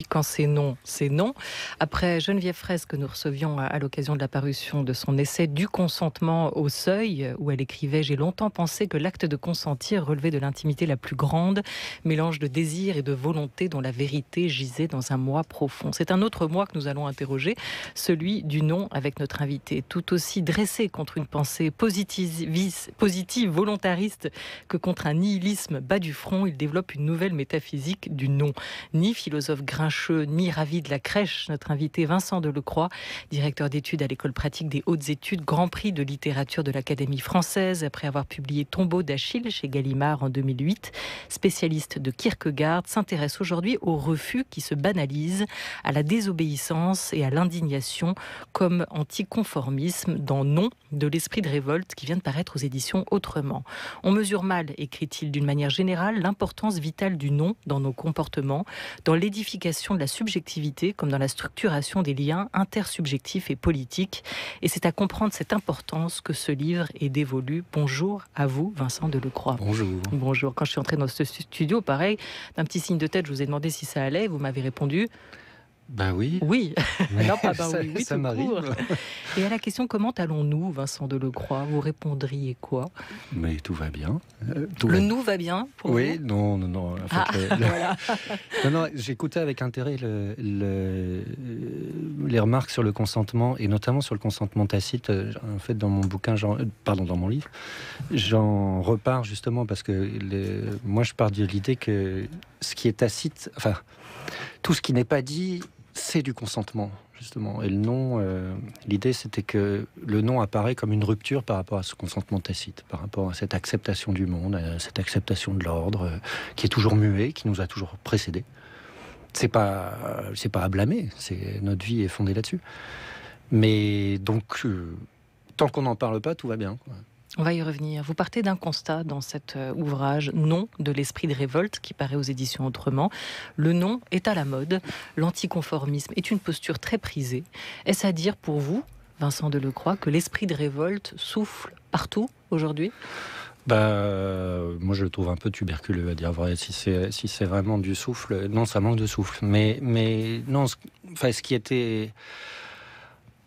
Quand c'est non, c'est non. Après Geneviève Fraisse, que nous recevions à l'occasion de la parution de son essai Du consentement au seuil, où elle écrivait « J'ai longtemps pensé que l'acte de consentir relevait de l'intimité la plus grande, mélange de désir et de volonté dont la vérité gisait dans un moi profond ». C'est un autre moi que nous allons interroger, celui du non, avec notre invité. Tout aussi dressé contre une pensée positive, volontariste, que contre un nihilisme bas du front, il développe une nouvelle métaphysique du non. Ni philosophe grincheux, ni ravi de la crèche, notre invité Vincent Delecroix, directeur d'études à l'école pratique des hautes études, grand prix de littérature de l'Académie française, après avoir publié Tombeau d'Achille chez Gallimard en 2008, spécialiste de Kierkegaard, s'intéresse aujourd'hui au refus qui se banalise, à la désobéissance et à l'indignation comme anticonformisme dans Non de l'esprit de révolte qui vient de paraître aux éditions Autrement. On mesure mal, écrit-il d'une manière générale, l'importance vitale du non dans nos comportements, dans l'édification de la subjectivité comme dans la structuration des liens intersubjectifs et politiques. Et c'est à comprendre cette importance que ce livre est dévolu. Bonjour à vous, Vincent Delecroix. Bonjour. Bonjour. Quand je suis entré dans ce studio, pareil, d'un petit signe de tête, je vous ai demandé si ça allait. Vous m'avez répondu... Ben oui. Oui. Non, pas ça, oui, ça tout m'arrive. court. Et à la question « Comment allons-nous » Vincent Delecroix, vous répondriez quoi? Mais tout va bien. Le nous va bien pour oui, vous? non. En fait, Voilà. non, j'écoutais avec intérêt les remarques sur le consentement, et notamment sur le consentement tacite. En fait, dans mon bouquin, dans mon livre, j'en repars justement parce que moi, je pars de l'idée que ce qui est tacite, enfin, tout ce qui n'est pas dit, c'est du consentement, justement. Et le non, l'idée, c'était que le non apparaît comme une rupture par rapport à ce consentement tacite, par rapport à cette acceptation du monde, à cette acceptation de l'ordre, qui est toujours muet, qui nous a toujours précédés. C'est pas à blâmer, notre vie est fondée là-dessus. Mais donc, tant qu'on n'en parle pas, tout va bien, quoi. On va y revenir. Vous partez d'un constat dans cet ouvrage Non de l'esprit de révolte qui paraît aux éditions Autrement. Le non est à la mode. L'anticonformisme est une posture très prisée. Est-ce à dire pour vous, Vincent Delecroix, que l'esprit de révolte souffle partout aujourd'hui ? Moi je le trouve un peu tuberculeux, à dire vrai. Si c'est vraiment du souffle, non, ça manque de souffle. Mais non, ce qui était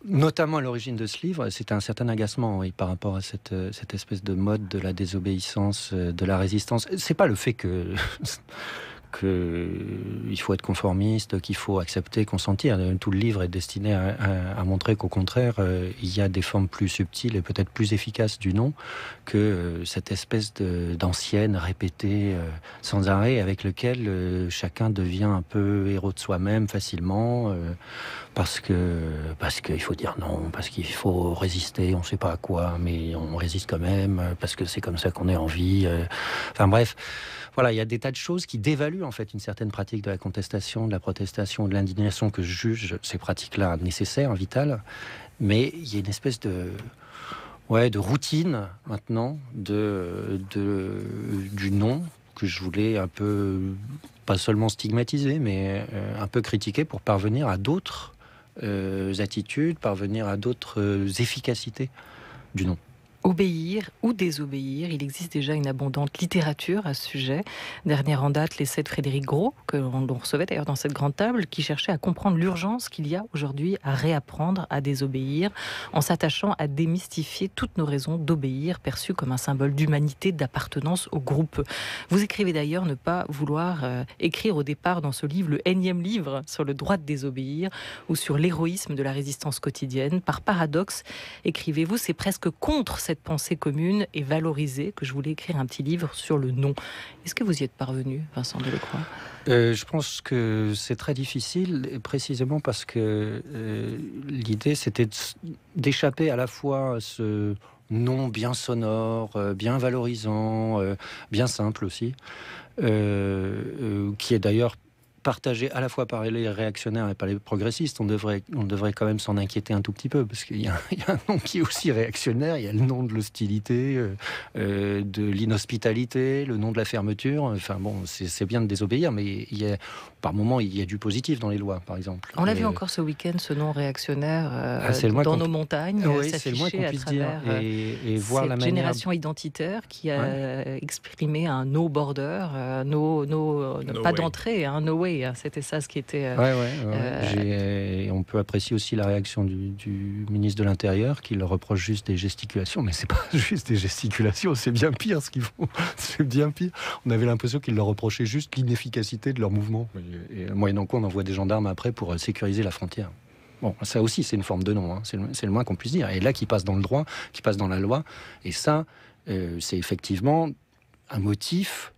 notamment à l'origine de ce livre, c'était un certain agacement, oui, par rapport à cette espèce de mode de la désobéissance, de la résistance. C'est pas le fait qu'il faut être conformiste, qu'il faut accepter, consentir. Tout le livre est destiné à montrer qu'au contraire, il y a des formes plus subtiles et peut-être plus efficaces du non que cette espèce d'ancienne répétée sans arrêt, avec lequel chacun devient un peu héros de soi-même facilement, parce qu'il faut dire non, parce qu'il faut résister, on ne sait pas à quoi, mais on résiste quand même, parce que c'est comme ça qu'on est en vie. Enfin bref. Voilà, il y a des tas de choses qui dévaluent en fait une certaine pratique de la contestation, de la protestation, de l'indignation, que je juge ces pratiques-là nécessaires, vitales. Mais il y a une espèce de routine maintenant du non que je voulais un peu, pas seulement stigmatiser, mais un peu critiquer pour parvenir à d'autres attitudes, parvenir à d'autres efficacités du non. Obéir ou désobéir, il existe déjà une abondante littérature à ce sujet. Dernière en date, l'essai de Frédéric Gros, que l'on recevait d'ailleurs dans cette grande table, qui cherchait à comprendre l'urgence qu'il y a aujourd'hui à réapprendre à désobéir, en s'attachant à démystifier toutes nos raisons d'obéir, perçues comme un symbole d'humanité, d'appartenance au groupe. Vous écrivez d'ailleurs ne pas vouloir écrire au départ dans ce livre le énième livre sur le droit de désobéir ou sur l'héroïsme de la résistance quotidienne. Par paradoxe, écrivez-vous, c'est presque contre cette pensée commune et valorisée que je voulais écrire un petit livre sur le non. Est-ce que vous y êtes parvenu, Vincent Delecroix ? Je pense que c'est très difficile, précisément parce que l'idée c'était d'échapper à la fois à ce non bien sonore, bien valorisant, bien simple aussi, qui est d'ailleurs partagé à la fois par les réactionnaires et par les progressistes. On devrait quand même s'en inquiéter un tout petit peu, parce qu'il y a un nom qui est aussi réactionnaire. Il y a le nom de l'hostilité, de l'inhospitalité, le nom de la fermeture. Enfin bon, c'est bien de désobéir, mais par moments, il y a du positif dans les lois, par exemple. On l'a vu encore ce week-end, ce nom réactionnaire dans nos montagnes, c'est le moins qu'on puisse dire. Et voir la manière... génération identitaire qui a exprimé un no border, no pas d'entrée, no way way, hein. C'était ça ce qui était... On peut apprécier aussi la réaction du ministre de l'Intérieur qui leur reproche juste des gesticulations, mais c'est pas juste des gesticulations, c'est bien pire ce qu'ils font. C'est bien pire. On avait l'impression qu'ils leur reprochaient juste l'inefficacité de leur mouvement. Et moyennant quoi, on envoie des gendarmes après pour sécuriser la frontière. Bon, ça aussi, c'est une forme de non, hein. C'est le moins qu'on puisse dire. Et là, qui passe dans le droit, qui passe dans la loi, et ça, c'est effectivement un motif...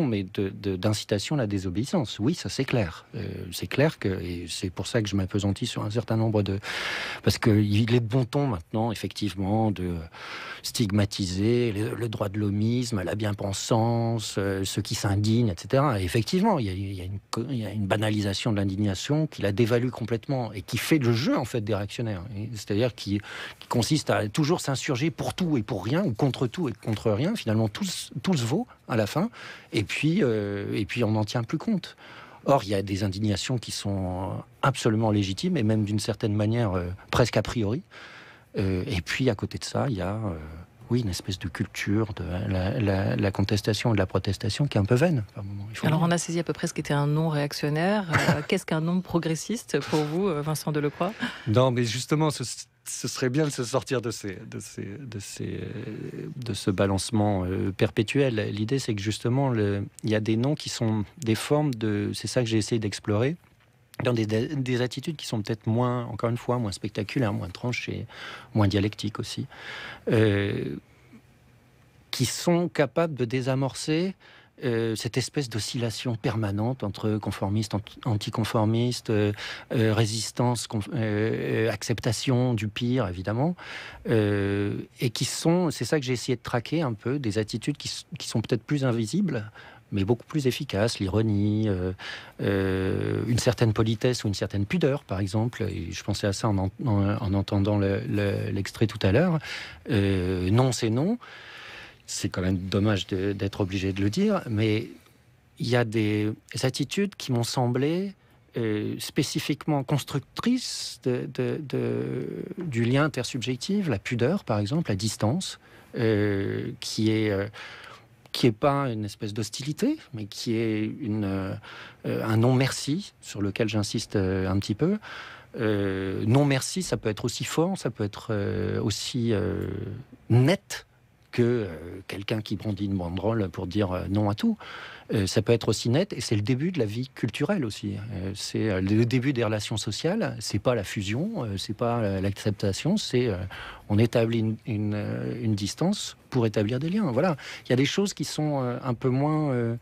mais d'incitation à la désobéissance. Oui, ça c'est clair. C'est clair et c'est pour ça que je m'appesantis sur un certain nombre de... Parce qu'il est de bon ton maintenant, effectivement, de stigmatiser le droit de l'homisme, la bien-pensance, ceux qui s'indignent, etc. Et effectivement, il y a une banalisation de l'indignation qui la dévalue complètement et qui fait le jeu, en fait, des réactionnaires. C'est-à-dire qui consiste à toujours s'insurger pour tout et pour rien, ou contre tout et contre rien. Finalement, tout se vaut à la fin. Et puis on n'en tient plus compte. Or, il y a des indignations qui sont absolument légitimes, et même d'une certaine manière presque a priori. Et puis, à côté de ça, il y a une espèce de culture de la contestation et de la protestation qui est un peu vaine, par moment. Alors, on a saisi à peu près ce qu'était un non réactionnaire. Qu'est-ce qu'un non progressiste pour vous, Vincent Delecroix ? Non, mais justement, ce serait bien de se sortir de ce balancement perpétuel. L'idée, c'est que justement, il y a des noms qui sont des formes de... C'est ça que j'ai essayé d'explorer, dans des attitudes qui sont peut-être moins, encore une fois, moins spectaculaires, moins tranchées, moins dialectiques aussi, qui sont capables de désamorcer cette espèce d'oscillation permanente entre conformistes, anticonformistes, résistance, acceptation du pire, évidemment, et qui sont, c'est ça que j'ai essayé de traquer un peu, des attitudes qui sont peut-être plus invisibles, mais beaucoup plus efficaces, l'ironie, une certaine politesse ou une certaine pudeur, par exemple. Et je pensais à ça en entendant l'extrait tout à l'heure. Non, c'est non. C'est quand même dommage d'être obligé de le dire, mais il y a des attitudes qui m'ont semblé spécifiquement constructrices du lien intersubjectif, la pudeur, par exemple, la distance, qui est pas une espèce d'hostilité, mais qui est un non-merci, sur lequel j'insiste un petit peu. Non-merci, ça peut être aussi fort, ça peut être aussi net que quelqu'un qui brandit une banderole pour dire non à tout. Ça peut être aussi net, et c'est le début de la vie culturelle aussi. C'est le début des relations sociales, c'est pas la fusion, c'est pas l'acceptation, c'est on établit une distance pour établir des liens. Voilà. Il y a des choses qui sont un peu moins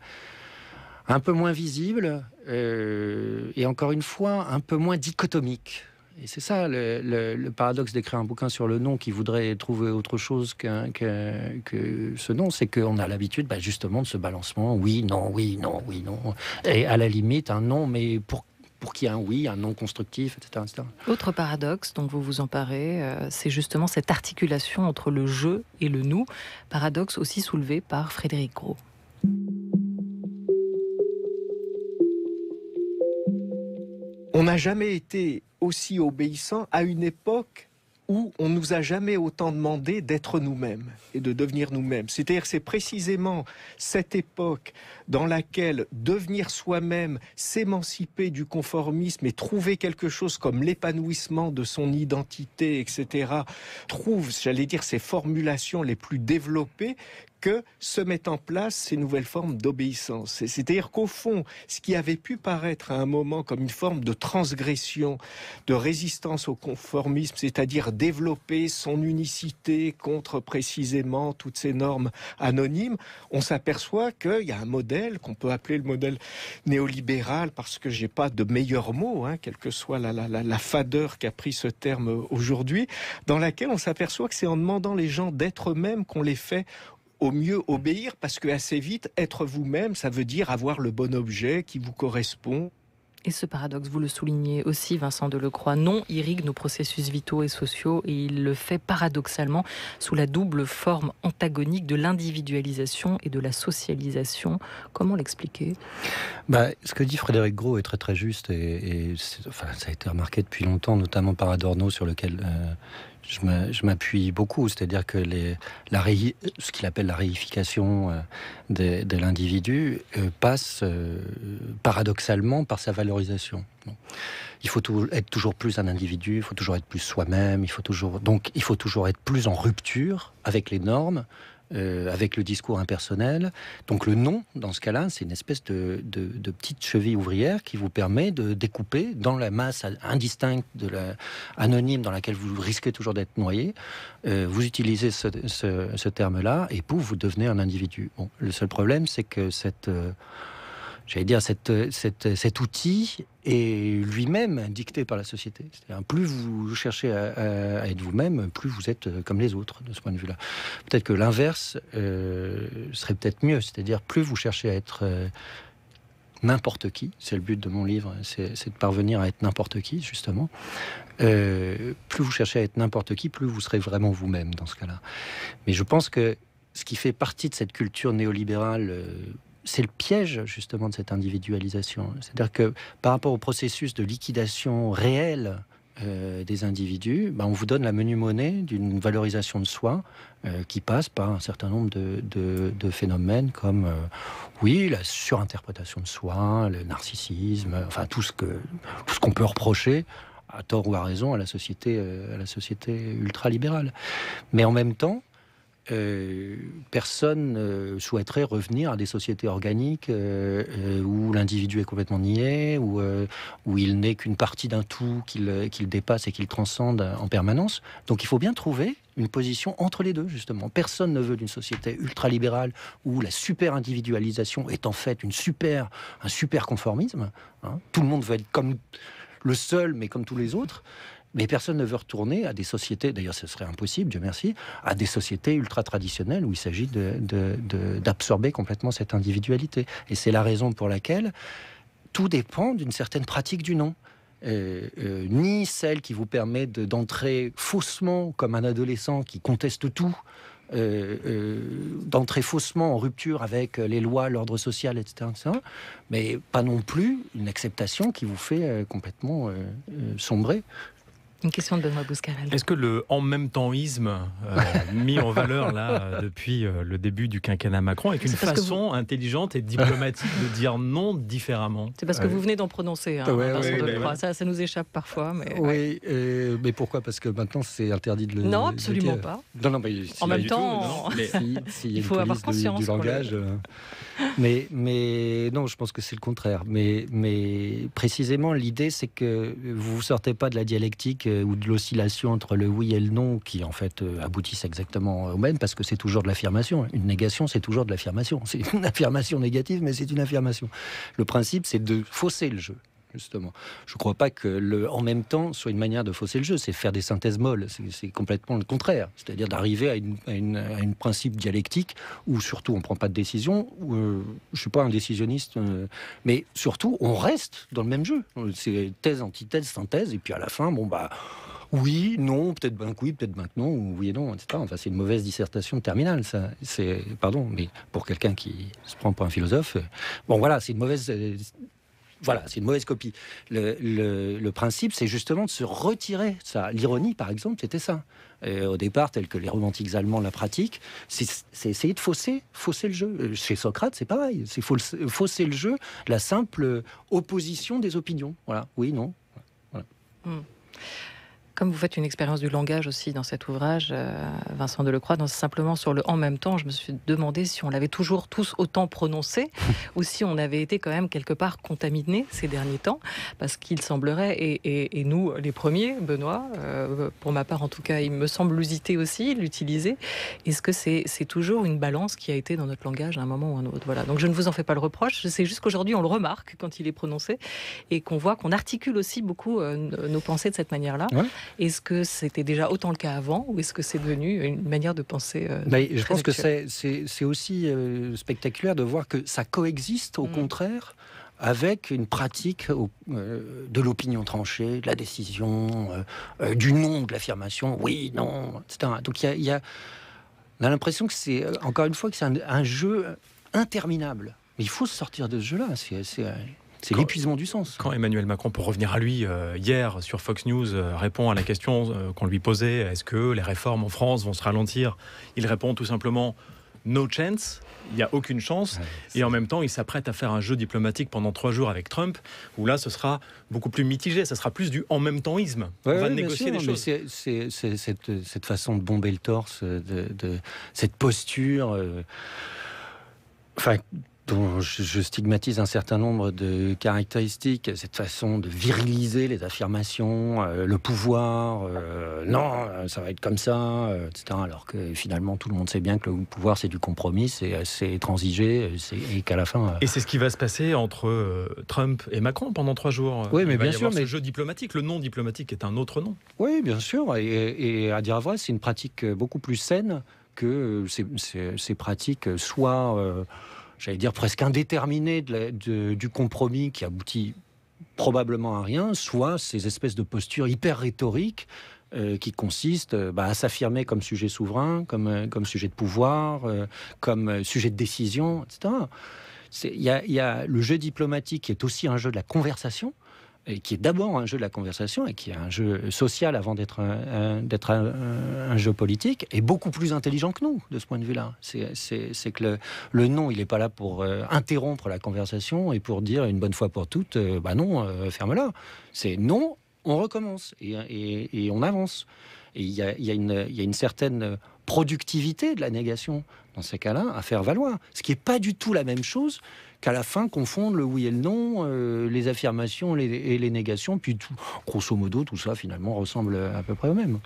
visibles, et encore une fois, un peu moins dichotomiques. Et c'est ça le paradoxe d'écrire un bouquin sur le non qui voudrait trouver autre chose que ce non, c'est qu'on a l'habitude justement de ce balancement, oui, non, oui, non, oui, non. Et à la limite, un non, mais pour qu'il y ait un oui, un non constructif, etc., etc. Autre paradoxe dont vous vous emparez, c'est justement cette articulation entre le je et le nous, paradoxe aussi soulevé par Frédéric Gros. On n'a jamais été aussi obéissant à une époque où on nous a jamais autant demandé d'être nous-mêmes et de devenir nous-mêmes. C'est-à-dire c'est précisément cette époque dans laquelle devenir soi-même, s'émanciper du conformisme et trouver quelque chose comme l'épanouissement de son identité, etc., trouve, j'allais dire, ces formulations les plus développées que se mettent en place ces nouvelles formes d'obéissance. C'est-à-dire qu'au fond, ce qui avait pu paraître à un moment comme une forme de transgression, de résistance au conformisme, c'est-à-dire développer son unicité contre précisément toutes ces normes anonymes, on s'aperçoit qu'il y a un modèle qu'on peut appeler le modèle néolibéral, parce que j'ai pas de meilleur mot, quelle que soit la fadeur qu'a pris ce terme aujourd'hui, dans laquelle on s'aperçoit que c'est en demandant les gens d'être eux-mêmes qu'on les fait au mieux obéir, parce que assez vite, être vous-même, ça veut dire avoir le bon objet qui vous correspond. Et ce paradoxe, vous le soulignez aussi, Vincent Delecroix, non irrigue nos processus vitaux et sociaux, et il le fait paradoxalement sous la double forme antagonique de l'individualisation et de la socialisation. Comment l'expliquer ? Ce que dit Frédéric Gros est très très juste, et ça a été remarqué depuis longtemps, notamment par Adorno, sur lequel je m'appuie beaucoup, c'est-à-dire que ce qu'il appelle la réification de l'individu passe paradoxalement par sa valorisation. Bon. Il faut être toujours plus un individu, il faut toujours être plus soi-même, il faut toujours être plus en rupture avec les normes, avec le discours impersonnel. Donc le non, dans ce cas-là, c'est une espèce de petite cheville ouvrière qui vous permet de découper dans la masse indistincte, anonyme dans laquelle vous risquez toujours d'être noyé. Vous utilisez ce terme-là et pouf, vous devenez un individu. Bon, le seul problème, c'est que cet outil est lui-même dicté par la société. C'est-à-dire, plus vous cherchez à être vous-même, plus vous êtes comme les autres, de ce point de vue-là. Peut-être que l'inverse serait peut-être mieux. C'est-à-dire, plus vous cherchez à être n'importe qui, c'est le but de mon livre, c'est de parvenir à être n'importe qui, justement. Plus vous cherchez à être n'importe qui, plus vous serez vraiment vous-même, dans ce cas-là. Mais je pense que ce qui fait partie de cette culture néolibérale... c'est le piège, justement, de cette individualisation. C'est-à-dire que par rapport au processus de liquidation réelle des individus, on vous donne la menue monnaie d'une valorisation de soi qui passe par un certain nombre de phénomènes comme, la surinterprétation de soi, le narcissisme, enfin tout ce qu'on peut reprocher, à tort ou à raison, à la société ultralibérale. Mais en même temps, personne souhaiterait revenir à des sociétés organiques où l'individu est complètement niais, où il n'est qu'une partie d'un tout qu'il dépasse et qu'il transcende en permanence. Donc il faut bien trouver une position entre les deux, justement. Personne ne veut d'une société ultralibérale où la super individualisation est en fait un super conformisme. Hein. Tout le monde veut être comme le seul, mais comme tous les autres. Mais personne ne veut retourner à des sociétés, d'ailleurs ce serait impossible, Dieu merci, à des sociétés ultra-traditionnelles où il s'agit d'absorber complètement cette individualité. Et c'est la raison pour laquelle tout dépend d'une certaine pratique du non. Ni celle qui vous permet d'entrer faussement comme un adolescent qui conteste tout, d'entrer faussement en rupture avec les lois, l'ordre social, etc., mais pas non plus une acceptation qui vous fait complètement sombrer. Une question de Benoît Bouscarel. Est-ce que le en même temps-isme mis en valeur là depuis le début du quinquennat Macron est une façon intelligente et diplomatique de dire non différemment? C'est parce que vous venez d'en prononcer, Vincent Delecroix. Ça nous échappe parfois. Mais, mais pourquoi? Parce que maintenant c'est interdit de le Non, absolument pas. Non, mais en même temps, il faut avoir conscience du langage. Mais non, je pense que c'est le contraire. Mais précisément, l'idée, c'est que vous ne sortez pas de la dialectique ou de l'oscillation entre le oui et le non, qui en fait aboutissent exactement au même, parce que c'est toujours de l'affirmation. Une négation, c'est toujours de l'affirmation. C'est une affirmation négative, mais c'est une affirmation. Le principe, c'est de fausser le jeu. Justement, je ne crois pas que le en même temps soit une manière de fausser le jeu. C'est faire des synthèses molles. C'est complètement le contraire. C'est-à-dire d'arriver à une principe dialectique où surtout on ne prend pas de décision. Où, je ne suis pas un décisionniste, mais surtout on reste dans le même jeu. C'est thèse, antithèse, synthèse, et puis à la fin, oui, non, peut-être ben que oui, peut-être ben que non, ou oui et non, etc. Enfin, c'est une mauvaise dissertation de terminale, ça. Pardon, mais pour quelqu'un qui se prend pour un philosophe, c'est une mauvaise. C'est une mauvaise copie. Le principe, c'est justement de se retirer ça. L'ironie, par exemple, c'était ça. Au départ, tel que les romantiques allemands la pratiquent, c'est essayer de fausser le jeu. Chez Socrate, c'est pareil. C'est fausser le jeu, la simple opposition des opinions. Voilà, oui, non. Voilà. Comme vous faites une expérience du langage aussi dans cet ouvrage, Vincent Delecroix, simplement sur le « en même temps », je me suis demandé si on l'avait toujours tous autant prononcé ou si on avait été quand même quelque part contaminés ces derniers temps, parce qu'il semblerait, et nous les premiers, Benoît, pour ma part en tout cas, il me semble l'usiter aussi, l'utiliser. Est-ce que c'est toujours une balance qui a été dans notre langage à un moment ou à un autre? Voilà. Donc je ne vous en fais pas le reproche, c'est juste qu'aujourd'hui on le remarque quand il est prononcé et qu'on voit qu'on articule aussi beaucoup nos pensées de cette manière-là. Ouais. Est-ce que c'était déjà autant le cas avant ou est-ce que c'est devenu une manière de penser je pense que c'est aussi spectaculaire de voir que ça coexiste au contraire avec une pratique de l'opinion tranchée, de la décision, du non, de l'affirmation, oui, non, etc. Donc on a l'impression que c'est, encore une fois, que c'est un jeu interminable. Mais il faut sortir de ce jeu-là. C'est l'épuisement du sens. Quand Emmanuel Macron, pour revenir à lui, hier sur Fox News, répond à la question qu'on lui posait, est-ce que les réformes en France vont se ralentir? Il répond tout simplement no chance, il n'y a aucune chance. Et en même temps, il s'apprête à faire un jeu diplomatique pendant 3 jours avec Trump, où là, ce sera beaucoup plus mitigé, ça sera plus du en même temps-isme. On va négocier des choses. C'est cette façon de bomber le torse, cette posture... dont je stigmatise un certain nombre de caractéristiques, cette façon de viriliser les affirmations, le pouvoir, non, ça va être comme ça, etc. Alors que finalement, tout le monde sait bien que le pouvoir, c'est du compromis, c'est transigé, et qu'à la fin... Et c'est ce qui va se passer entre Trump et Macron pendant 3 jours. Oui, mais bien sûr. Ce jeu diplomatique, le non diplomatique est un autre nom. Oui, bien sûr. Et à dire vrai, c'est une pratique beaucoup plus saine que ces pratiques, soit... j'allais dire presque indéterminé du compromis qui aboutit probablement à rien, soit ces espèces de postures hyper rhétoriques qui consistent à s'affirmer comme sujet souverain, comme sujet de pouvoir, comme sujet de décision, etc. Il y a le jeu diplomatique qui est aussi un jeu de la conversation, et qui est d'abord un jeu de la conversation et qui est un jeu social avant d'être un jeu politique, est beaucoup plus intelligent que nous de ce point de vue-là. C'est que le non, il n'est pas là pour interrompre la conversation et pour dire une bonne fois pour toutes, non, ferme-la. C'est non, on recommence et on avance. Et il y a une certaine productivité de la négation dans ces cas-là à faire valoir, ce qui n'est pas du tout la même chose qu'à la fin confondre le oui et le non, les affirmations et les négations, puis grosso modo tout ça finalement ressemble à peu près au même.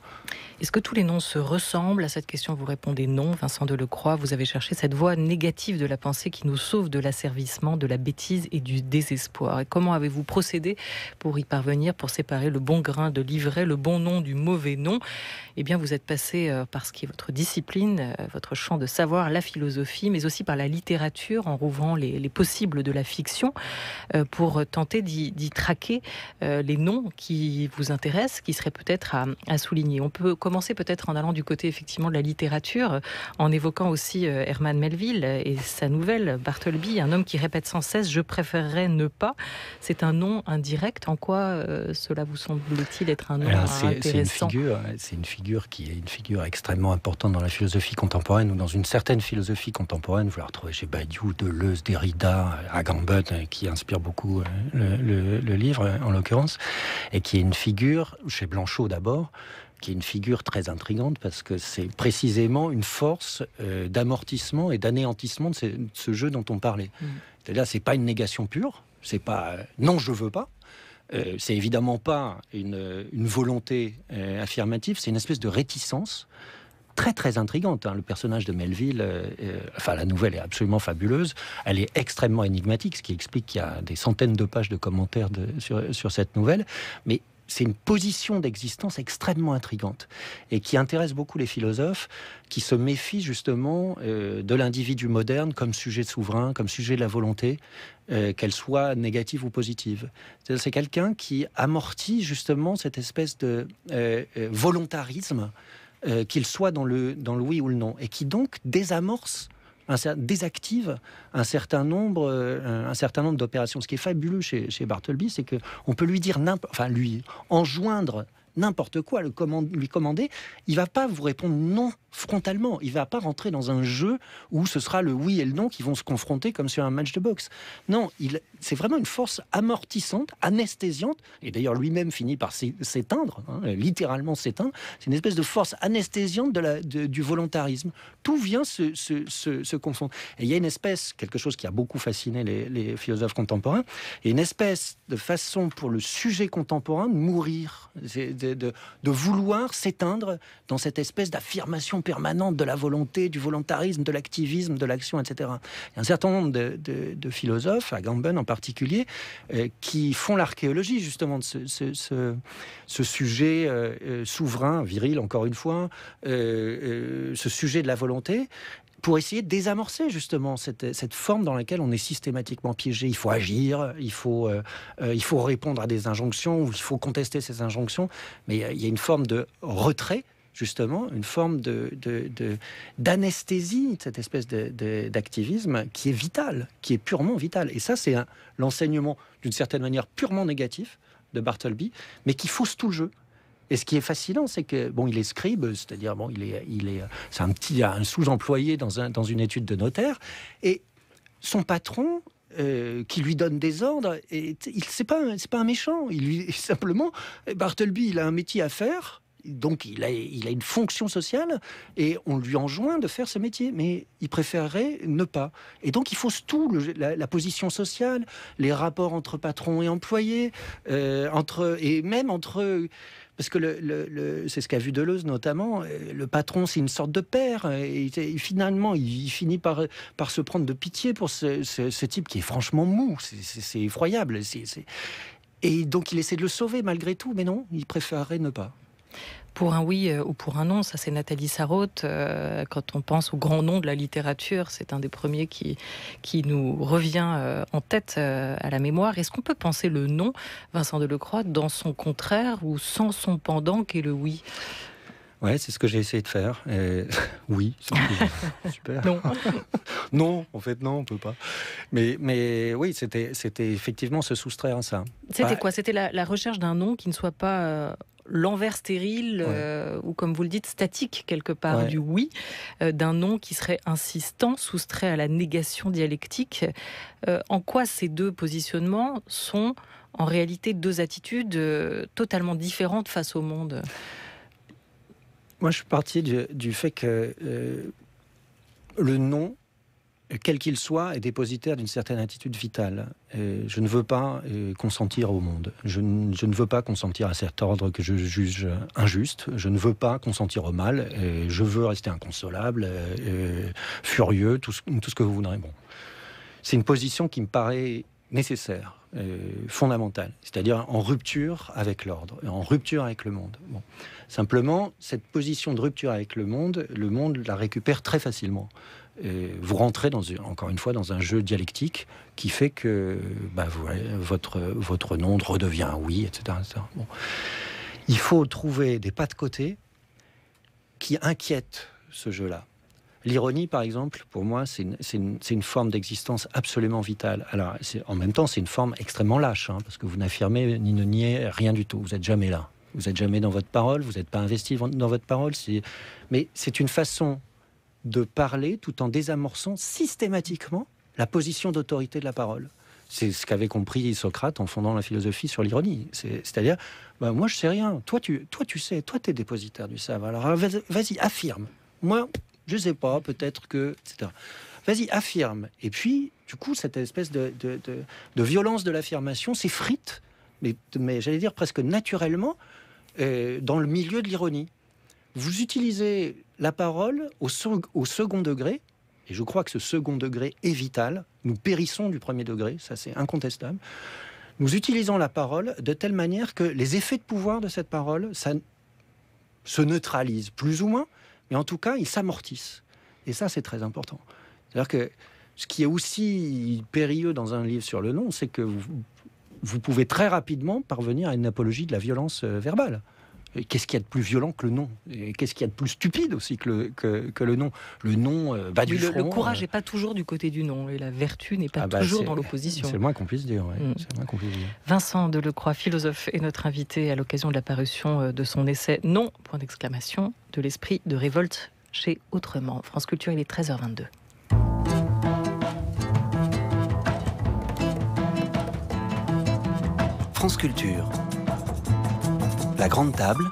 Est-ce que tous les noms se ressemblent? À cette question vous répondez non, Vincent Delecroix. Vous avez cherché cette voie négative de la pensée qui nous sauve de l'asservissement, de la bêtise et du désespoir. Et comment avez-vous procédé pour y parvenir, pour séparer le bon grain de l'ivraie, le bon nom du mauvais nom? Eh bien vous êtes passé par ce qui est votre discipline, votre champ de savoir, la philosophie, mais aussi par la littérature, en rouvrant les possibles de la fiction, pour tenter d'y traquer les noms qui vous intéressent, qui seraient peut-être à souligner. On peut commencer peut-être en allant du côté effectivement de la littérature, en évoquant aussi Herman Melville et sa nouvelle Bartleby, un homme qui répète sans cesse « je préférerais ne pas ». C'est un nom indirect. En quoi cela vous semble-t-il être un nom intéressant? C'est une figure qui est une figure extrêmement importante dans la philosophie contemporaine, ou dans une certaine philosophie contemporaine. Vous la retrouvez chez Badiou, Deleuze, Derrida, Agamben, qui inspire beaucoup le livre en l'occurrence, et qui est une figure, chez Blanchot d'abord, qui est une figure très intrigante parce que c'est précisément une force d'amortissement et d'anéantissement de ce jeu dont on parlait. C'est-à-dire, c'est pas une négation pure, c'est pas non, je veux pas. C'est évidemment pas une volonté affirmative, c'est une espèce de réticence très très intrigante. Le personnage de Melville, la nouvelle est absolument fabuleuse, elle est extrêmement énigmatique, ce qui explique qu'il y a des centaines de pages de commentaires sur cette nouvelle, mais c'est une position d'existence extrêmement intrigante et qui intéresse beaucoup les philosophes qui se méfient justement de l'individu moderne comme sujet souverain, comme sujet de la volonté, qu'elle soit négative ou positive. C'est quelqu'un qui amortit justement cette espèce de volontarisme, qu'il soit dans le oui ou le non, et qui donc désactive un certain nombre d'opérations. Ce qui est fabuleux chez Bartleby, c'est qu'on peut lui dire enjoindre n'importe quoi, lui commander, il va pas vous répondre non frontalement, il va pas rentrer dans un jeu où ce sera le oui et le non qui vont se confronter comme sur un match de boxe. Non, c'est vraiment une force amortissante, anesthésiante, et d'ailleurs lui-même finit par s'éteindre, littéralement s'éteindre. C'est une espèce de force anesthésiante du volontarisme. Tout vient se confondre. Et il y a quelque chose qui a beaucoup fasciné les philosophes contemporains, et une espèce de façon pour le sujet contemporain de mourir, de vouloir s'éteindre dans cette espèce d'affirmation permanente de la volonté, du volontarisme, de l'activisme, de l'action, etc. Il y a un certain nombre de philosophes, Agamben en particulier, qui font l'archéologie justement de ce sujet souverain, viril encore une fois, ce sujet de la volonté, pour essayer de désamorcer justement cette forme dans laquelle on est systématiquement piégé. Il faut agir, il faut répondre à des injonctions, ou il faut contester ces injonctions, mais il y a une forme de retrait justement une forme d'anesthésie de cette espèce d'activisme qui est vital, qui est purement vital. Et ça, c'est l'enseignement d'une certaine manière purement négatif de Bartleby, mais qui fausse tout le jeu. Et ce qui est fascinant, c'est que il est scribe, c'est-à-dire c'est un sous-employé dans une étude de notaire, et son patron qui lui donne des ordres, et c'est pas un méchant. Simplement, Bartleby, il a un métier à faire. Donc, il a une fonction sociale et on lui enjoint de faire ce métier. Mais il préférerait ne pas. Et donc, il fausse tout, la position sociale, les rapports entre patron et employé, et même entre... Parce que c'est ce qu'a vu Deleuze notamment, le patron c'est une sorte de père, et finalement il finit par se prendre de pitié pour ce type qui est franchement mou, c'est effroyable. Et donc il essaie de le sauver malgré tout, mais non, il préférerait ne pas. Pour un oui ou pour un non, ça c'est Nathalie Sarraute. Quand on pense aux grands noms de la littérature, c'est un des premiers qui nous revient en tête à la mémoire. Est-ce qu'on peut penser le non, Vincent Delecroix, dans son contraire ou sans son pendant qu'est le oui ? Ouais, c'est ce que j'ai essayé de faire. Oui, super. Non. Non, en fait, non, on peut pas. Mais oui, c'était effectivement se soustraire à ça. C'était quoi ? C'était la recherche d'un non qui ne soit pas... l'envers stérile, ou comme vous le dites, statique quelque part du oui, d'un non qui serait insistant, soustrait à la négation dialectique. En quoi ces deux positionnements sont en réalité deux attitudes totalement différentes face au monde ? Moi, je suis parti du fait que le non, quel qu'il soit, est dépositaire d'une certaine attitude vitale. Je ne veux pas consentir au monde. Je ne veux pas consentir à cet ordre que je juge injuste. Je ne veux pas consentir au mal. Je veux rester inconsolable, furieux, tout ce que vous voudrez. Bon. C'est une position qui me paraît nécessaire, fondamentale. C'est-à-dire en rupture avec l'ordre, en rupture avec le monde. Bon. Simplement, cette position de rupture avec le monde la récupère très facilement. Vous rentrez encore une fois dans un jeu dialectique qui fait que votre non redevient un oui, etc. Bon. Il faut trouver des pas de côté qui inquiètent ce jeu-là. L'ironie, par exemple, pour moi, c'est une forme d'existence absolument vitale. Alors, en même temps, c'est une forme extrêmement lâche, parce que vous n'affirmez ni ne niez rien du tout. Vous n'êtes jamais là. Vous n'êtes jamais dans votre parole. Vous n'êtes pas investi dans votre parole. Mais c'est une façon de parler tout en désamorçant systématiquement la position d'autorité de la parole. C'est ce qu'avait compris Socrate en fondant la philosophie sur l'ironie. C'est-à-dire, moi je sais rien, toi tu sais, toi tu es dépositaire du savoir. Alors vas-y, affirme. Moi, je sais pas, peut-être que... etc. Vas-y, affirme. Et puis, du coup, cette espèce de violence de l'affirmation s'effrite, mais j'allais dire presque naturellement, dans le milieu de l'ironie. Vous utilisez la parole au second degré, et je crois que ce second degré est vital. Nous périssons du premier degré, ça c'est incontestable. Nous utilisons la parole de telle manière que les effets de pouvoir de cette parole, ça se neutralisent plus ou moins, mais en tout cas, ils s'amortissent. Et ça, c'est très important. C'est-à-dire que ce qui est aussi périlleux dans un livre sur le non, c'est que vous pouvez très rapidement parvenir à une apologie de la violence verbale. Qu'est-ce qu'il y a de plus violent que le non ? Et qu'est-ce qu'il y a de plus stupide aussi que le non ? Le non bat du front. Le courage n'est pas toujours du côté du non, et la vertu n'est pas toujours dans l'opposition. C'est le moins qu'on puisse dire. C'est le moins qu'on puisse dire. Vincent Delecroix, philosophe, est notre invité à l'occasion de la parution de son essai « Non !» de l'esprit de révolte chez Autrement. France Culture, il est 13h22. France Culture. La grande table.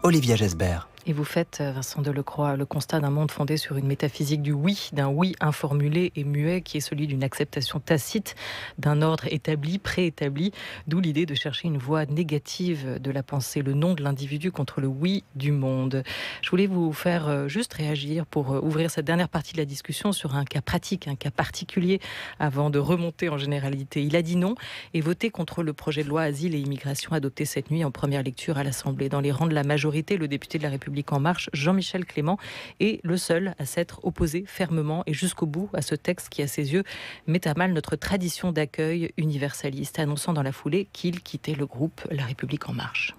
Olivia Gesbert. Et vous faites, Vincent Delecroix, le constat d'un monde fondé sur une métaphysique du oui, d'un oui informulé et muet, qui est celui d'une acceptation tacite d'un ordre établi, préétabli, d'où l'idée de chercher une voie négative de la pensée, le non de l'individu contre le oui du monde. Je voulais vous faire juste réagir pour ouvrir cette dernière partie de la discussion sur un cas pratique, un cas particulier, avant de remonter en généralité. Il a dit non et voté contre le projet de loi Asile et Immigration adopté cette nuit en première lecture à l'Assemblée. Dans les rangs de la majorité, le député de la République République En Marche, Jean-Michel Clément, est le seul à s'être opposé fermement et jusqu'au bout à ce texte qui, à ses yeux, met à mal notre tradition d'accueil universaliste, annonçant dans la foulée qu'il quittait le groupe La République En Marche.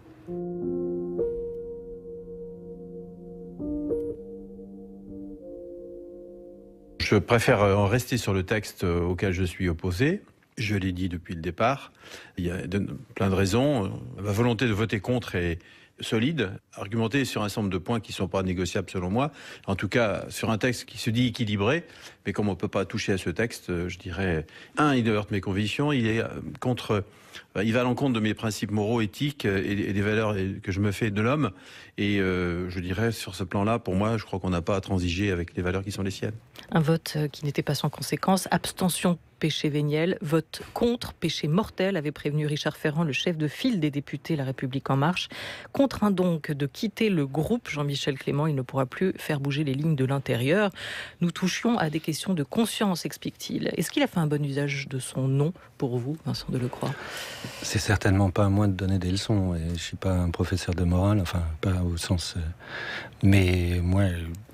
Je préfère en rester sur le texte auquel je suis opposé. Je l'ai dit depuis le départ. Il y a plein de raisons. Ma volonté de voter contre est solide, argumentée sur un certain nombre de points qui ne sont pas négociables selon moi. En tout cas, sur un texte qui se dit équilibré. Mais comme on ne peut pas toucher à ce texte, je dirais, il heurte mes convictions. Il va à l'encontre de mes principes moraux, éthiques et des valeurs que je me fais de l'homme. Et je dirais, sur ce plan-là, pour moi, je crois qu'on n'a pas à transiger avec les valeurs qui sont les siennes. Un vote qui n'était pas sans conséquence. Abstention, péché véniel. Vote contre, péché mortel, avait prévenu Richard Ferrand, le chef de file des députés La République En Marche. Contraint donc de quitter le groupe, Jean-Michel Clément, il ne pourra plus faire bouger les lignes de l'intérieur. Nous touchions à des questions de conscience, explique-t-il. Est-ce qu'il a fait un bon usage de son nom pour vous, Vincent Delecroix ? C'est certainement pas à moi de donner des leçons. Et je ne suis pas un professeur de morale, enfin, pas au sens... mais moi,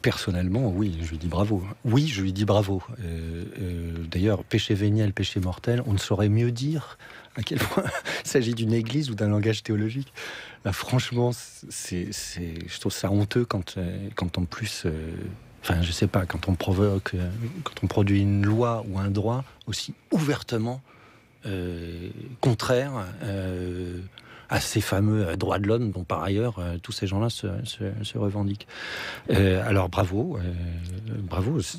personnellement, oui, je lui dis bravo. Oui, je lui dis bravo. D'ailleurs, péché véniel, péché mortel, on ne saurait mieux dire à quel point il s'agit d'une église ou d'un langage théologique. Là, franchement, je trouve ça honteux quand en plus... Enfin, je sais pas, quand on produit une loi ou un droit aussi ouvertement contraire à ces fameux droits de l'homme dont par ailleurs tous ces gens-là se revendiquent. Alors bravo.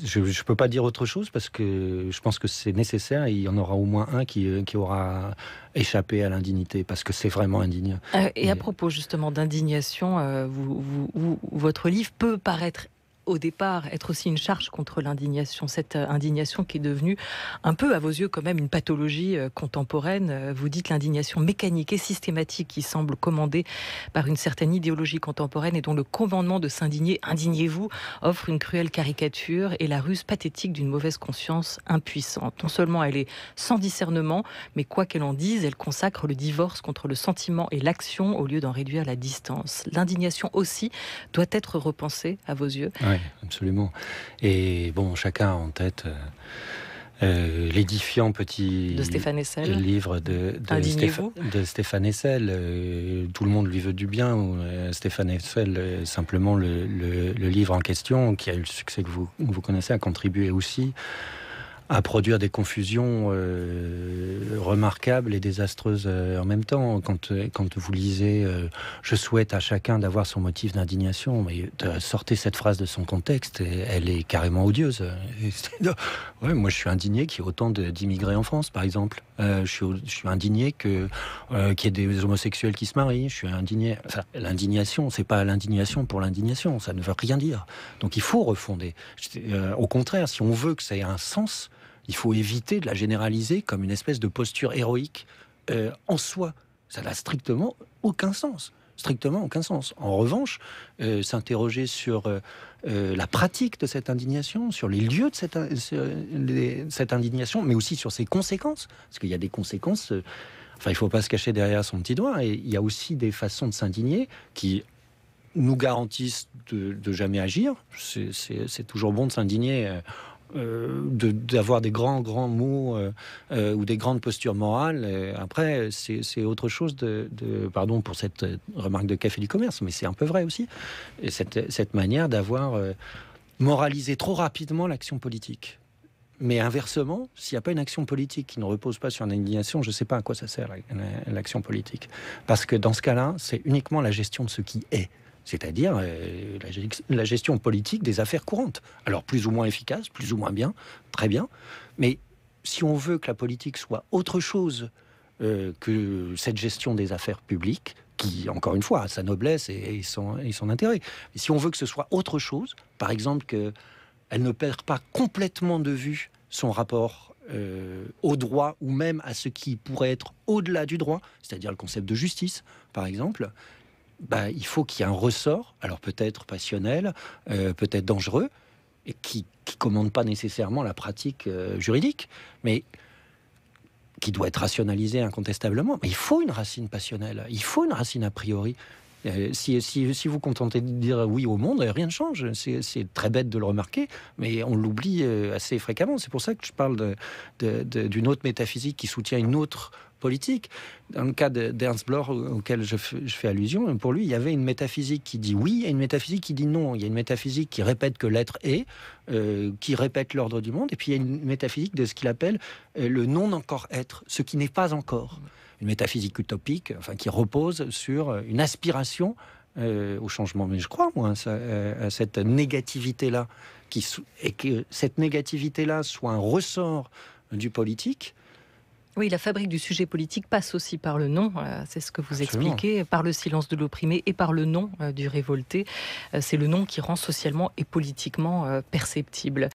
Je ne peux pas dire autre chose parce que je pense que c'est nécessaire et il y en aura au moins un qui aura échappé à l'indignité parce que c'est vraiment indigne. Et à propos justement d'indignation, votre livre peut paraître au départ être aussi une charge contre l'indignation, cette indignation qui est devenue un peu à vos yeux quand même une pathologie contemporaine. Vous dites l'indignation mécanique et systématique qui semble commandée par une certaine idéologie contemporaine et dont le commandement de s'indigner, indignez-vous, offre une cruelle caricature et la ruse pathétique d'une mauvaise conscience impuissante. Non seulement elle est sans discernement, mais quoi qu'elle en dise, elle consacre le divorce contre le sentiment et l'action au lieu d'en réduire la distance. L'indignation aussi doit être repensée à vos yeux. Oui, absolument. Et bon, chacun a en tête l'édifiant petit de Stéphane Hessel, livre de Stéphane Hessel. Tout le monde lui veut du bien. Stéphane Hessel, simplement le livre en question, qui a eu le succès que vous connaissez, a contribué aussi à produire des confusions remarquables et désastreuses en même temps. Quand vous lisez « Je souhaite à chacun d'avoir son motif d'indignation », mais sortez cette phrase de son contexte, elle est carrément odieuse. Ouais, moi, je suis indigné qu'il y ait autant d'immigrés en France, par exemple. Je suis indigné qu'il y ait des homosexuels qui se marient. Je suis indigné... Enfin, l'indignation, c'est pas l'indignation pour l'indignation. Ça ne veut rien dire. Donc, il faut refonder. Au contraire, si on veut que ça ait un sens, il faut éviter de la généraliser comme une espèce de posture héroïque en soi. Ça n'a strictement aucun sens. Strictement aucun sens. En revanche, s'interroger sur la pratique de cette indignation, sur les lieux de cette indignation, mais aussi sur ses conséquences. Parce qu'il y a des conséquences... Enfin, il ne faut pas se cacher derrière son petit doigt. Et il y a aussi des façons de s'indigner qui nous garantissent de jamais agir. C'est toujours bon de s'indigner... d'avoir des grands mots ou des grandes postures morales. Après, c'est autre chose pardon pour cette remarque de Café du Commerce, mais c'est un peu vrai aussi. Et cette manière d'avoir moralisé trop rapidement l'action politique. Mais inversement, s'il n'y a pas une action politique qui ne repose pas sur l'indignation, je ne sais pas à quoi ça sert l'action politique. Parce que dans ce cas-là, c'est uniquement la gestion de ce qui est. C'est-à-dire la gestion politique des affaires courantes. Alors plus ou moins efficace, plus ou moins bien, très bien. Mais si on veut que la politique soit autre chose que cette gestion des affaires publiques, qui, encore une fois, a sa noblesse et son intérêt. Mais si on veut que ce soit autre chose, par exemple qu'elle ne perd pas complètement de vue son rapport au droit ou même à ce qui pourrait être au-delà du droit, c'est-à-dire le concept de justice, par exemple... il faut qu'il y ait un ressort, alors peut-être passionnel, peut-être dangereux, et qui commande pas nécessairement la pratique juridique, mais qui doit être rationalisé incontestablement. Mais il faut une racine passionnelle, il faut une racine a priori. Si vous contentez de dire oui au monde, rien ne change. C'est très bête de le remarquer, mais on l'oublie assez fréquemment. C'est pour ça que je parle d'une autre métaphysique qui soutient une autre politique. Dans le cas d'Ernst Bloch, auquel je fais allusion, pour lui, il y avait une métaphysique qui dit oui et une métaphysique qui dit non. Il y a une métaphysique qui répète que l'être est, qui répète l'ordre du monde, et puis il y a une métaphysique de ce qu'il appelle le non-encore-être, ce qui n'est pas encore. Une métaphysique utopique, qui repose sur une aspiration au changement. Mais je crois, moi, à cette négativité-là, et que cette négativité-là soit un ressort du politique. Oui, la fabrique du sujet politique passe aussi par le non, c'est ce que vous expliquez, par le silence de l'opprimé et par le non du révolté. C'est le non qui rend socialement et politiquement perceptible.